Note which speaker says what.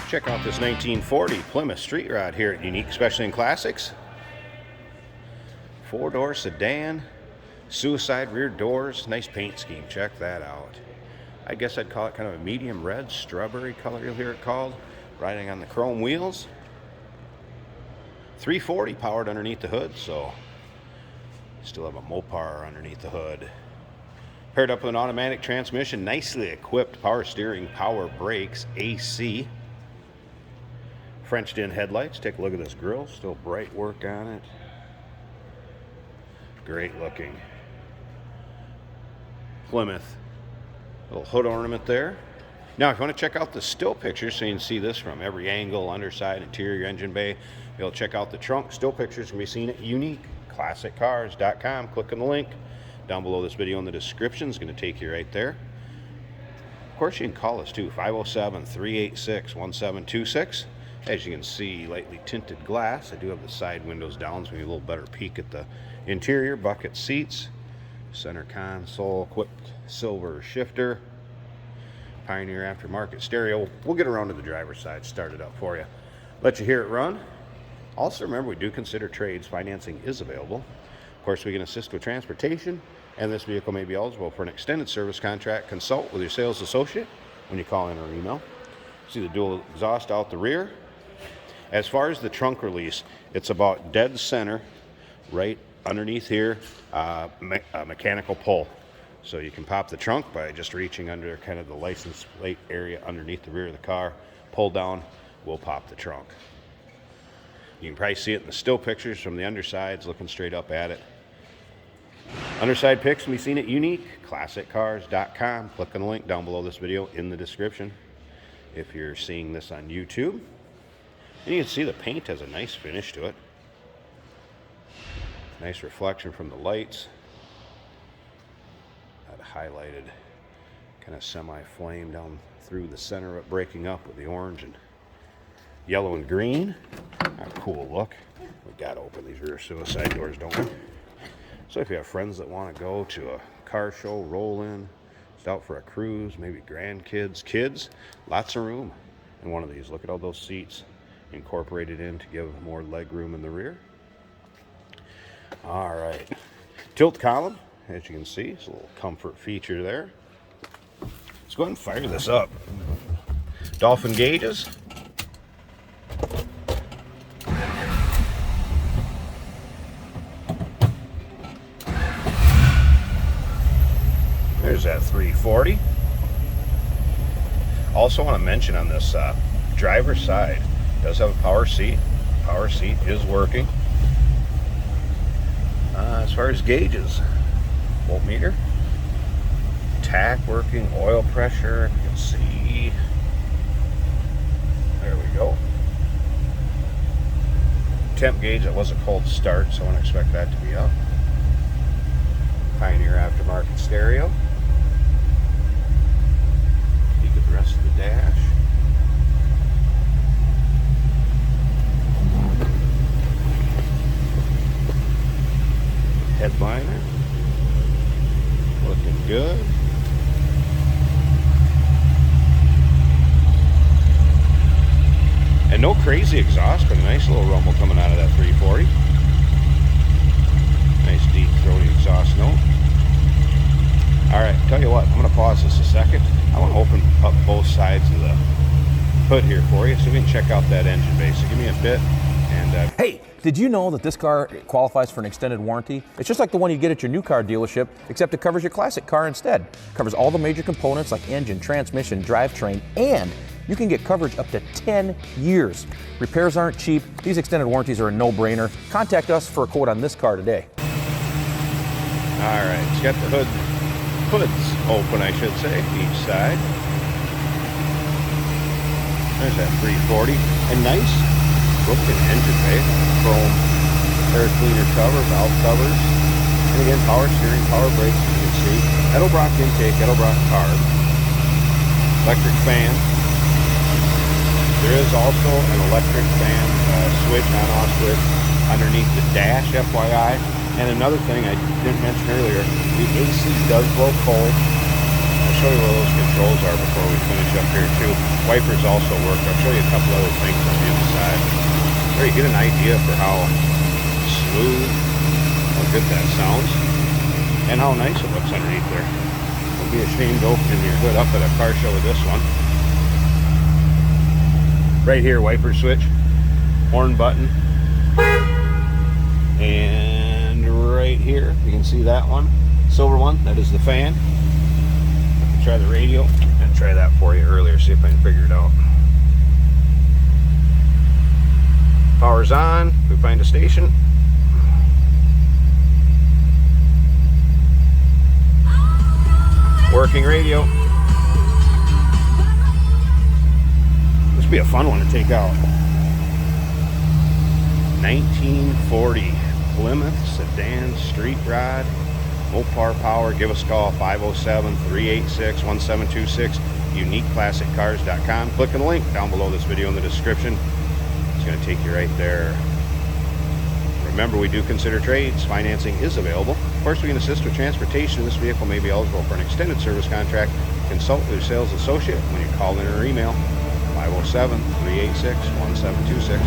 Speaker 1: Check out this 1940 Plymouth Street Rod here at Unique Specialty and Classics. 4-door sedan, suicide rear doors, nice paint scheme. Check that out. I guess I'd call it kind of a medium red, strawberry color, you'll hear it called. Riding on the chrome wheels. 340 powered underneath the hood, so still have a Mopar underneath the hood. Paired up with an automatic transmission, nicely equipped power steering, power brakes, AC. Frenched in headlights. Take a look at this grille, still bright work on it. Great looking. Plymouth. Little hood ornament there. Now, if you want to check out the still pictures, so you can see this from every angle, underside, interior, engine bay, you'll check out the trunk. Still pictures can be seen at uniqueclassiccars.com. Click on the link down below this video in the description. It's going to take you right there. Of course, you can call us too, 507-386-1726. As you can see, lightly tinted glass. I do have the side windows down, so we get a little better peek at the interior. Bucket seats, center console, equipped silver shifter, Pioneer aftermarket stereo. We'll get around to the driver's side, start it up for you, let you hear it run. Also, remember, we do consider trades. Financing is available. Of course, we can assist with transportation, and this vehicle may be eligible for an extended service contract. Consult with your sales associate when you call in or email. See the dual exhaust out the rear. As far as the trunk release, it's about dead center, right underneath here, a mechanical pull. So you can pop the trunk by just reaching under kind of the license plate area underneath the rear of the car. Pull down, we'll pop the trunk. You can probably see it in the still pictures from the undersides, looking straight up at it. Underside pics can be seen at uniqueclassiccars.com. Click on the link down below this video in the description if you're seeing this on YouTube. And you can see the paint has a nice finish to it. Nice reflection from the lights. That highlighted kind of semi-flame down through the center of it, breaking up with the orange and yellow and green. A cool look. We gotta open these rear suicide doors, don't we? So if you have friends that want to go to a car show, roll in, just out for a cruise, maybe grandkids, kids, lots of room in one of these. Look at all those seats incorporated in to give more leg room in the rear. All right, tilt column, as you can see, it's a little comfort feature there. Let's go ahead and fire this up. Dolphin gauges. There's that 340. Also want to mention on this driver's side, it does have a power seat. Power seat is working. As far as gauges, voltmeter, tach working, oil pressure, if you can see. There we go. Temp gauge, that was a cold start, so I wouldn't expect that to be up. Pioneer aftermarket stereo. Peek at the rest of the dash. Headliner, looking good. And no crazy exhaust, but a nice little rumble coming out of that 340. Nice deep throaty exhaust note. All right, tell you what, I'm going to pause this a second. I want to open up both sides of the hood here for you so we can check out that engine bay. So give me a bit. And
Speaker 2: hey, did you know that this car qualifies for an extended warranty? It's just like the one you get at your new car dealership, except it covers your classic car instead. It covers all the major components like engine, transmission, drivetrain, and you can get coverage up to 10 years. Repairs aren't cheap. These extended warranties are a no-brainer. Contact us for a quote on this car today.
Speaker 1: All right, it's got the hoods open, I should say, each side. There's that 340, and nice looking engine bay, chrome air cleaner cover, valve covers, and again, power steering, power brakes, as you can see. Edelbrock intake, Edelbrock carb, electric fan. There is also an electric fan switch, on-off switch, underneath the dash, FYI. And another thing I didn't mention earlier, the AC does blow cold. show you where those controls are before we finish up here too. Wipers also work. I'll show you a couple other things on the inside. There you get an idea for how smooth, how good that sounds, and how nice it looks underneath there. Don't be ashamed opening your hood up at a car show with this one. Right here, wiper switch, horn button, and right here, you can see that one, silver one, that is the fan. Try the radio, and try that for you earlier, see if I can figure it out. Power's on, we find a station. Working radio. This would be a fun one to take out. 1940 Plymouth Sedan Street Rod. Mopar Power. Give us a call, 507-386-1726, uniqueclassiccars.com. Click on the link down below this video in the description. It's going to take you right there. Remember, we do consider trades. Financing is available. Of course, we can assist with transportation. This vehicle may be eligible for an extended service contract. Consult with your sales associate when you call in or email, 507-386-1726.